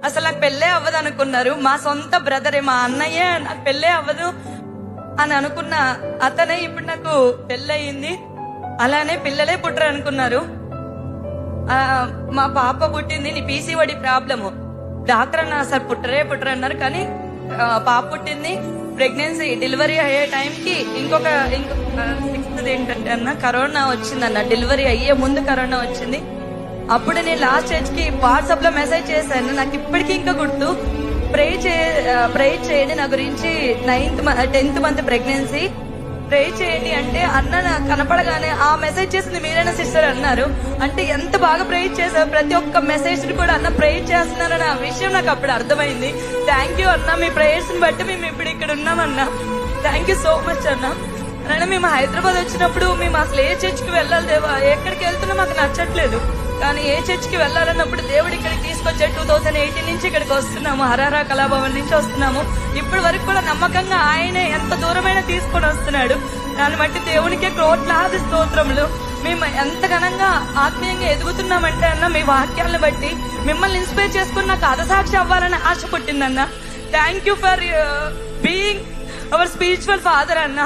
అసలు నాకు పెళ్ళే అవ్వదు అనుకున్నారు. మా సొంత బ్రదరే, మా అన్నయ్య నాకు పెళ్ళే అవ్వదు అని అనుకున్న అతనే ఇప్పుడు నాకు పెళ్ళయింది. అలానే పిల్లలే పుట్టరు అనుకున్నారు. మా పాప పుట్టింది. నీ పీసీఓడి ప్రాబ్లము డాక్టర్ అన్న అసలు పుట్టరు అన్నారు. కానీ పాప పుట్టింది. ప్రెగ్నెన్సీ డెలివరీ అయ్యే టైంకి ఇంకొక 6th ఏంటంటే అన్న కరోనా వచ్చిందన్న. డెలివరీ అయ్యే ముందు కరోనా వచ్చింది. అప్పుడు నేను లాస్ట్ స్టేజ్ కి వాట్సాప్ లో మెసేజ్ చేశాను. నాకు ఇప్పటికీ ఇంకా గుర్తు. ప్రే చేయండి నా గురించి, 10th మంత్ ప్రెగ్నెన్సీ ప్రే చేయండి అంటే అన్న నాకు కనపడగానే ఆ మెసేజ్ చేసింది మీరైనా సిస్టర్ అన్నారు. అంటే ఎంత బాగా ప్రే చేశారు. ప్రతి ఒక్క మెసేజ్ కూడా అన్న ప్రే చేస్తున్నారన్న విషయం నాకు అప్పుడు అర్థమైంది. థ్యాంక్ యూ అన్న, మీ ప్రేయర్స్ ని బట్టి మేము ఇప్పుడు ఇక్కడ ఉన్నామన్నా. థ్యాంక్ యూ సో మచ్ అన్న. అన్న మేము హైదరాబాద్ వచ్చినప్పుడు మేము అసలు ఏ చర్చికి వెళ్ళాలి దేవా, ఎక్కడికి వెళ్తున్నా మాకు నచ్చట్లేదు. కానీ ఏ చర్చికి వెళ్ళాలన్నప్పుడు దేవుడు ఇక్కడికి తీసుకొచ్చే 2018 నుంచి ఇక్కడికి వస్తున్నాము. హరారా కళాభవన్ నుంచి వస్తున్నాము. ఇప్పటి వరకు కూడా నమ్మకంగా ఆయనే ఎంత దూరమైనా తీసుకొని వస్తున్నాడు. దాన్ని బట్టి దేవునికే కోట్లాది స్తోత్రములు. మేము ఎంత ఘనంగా ఆత్మీయంగా ఎదుగుతున్నామంటే అన్న మీ వాక్యాలను బట్టి మిమ్మల్ని ఇన్స్పైర్ చేసుకుని నాకు హతసాక్షి అవ్వాలని ఆశ పుట్టిందన్న. Thank you for being our spiritual father అన్న.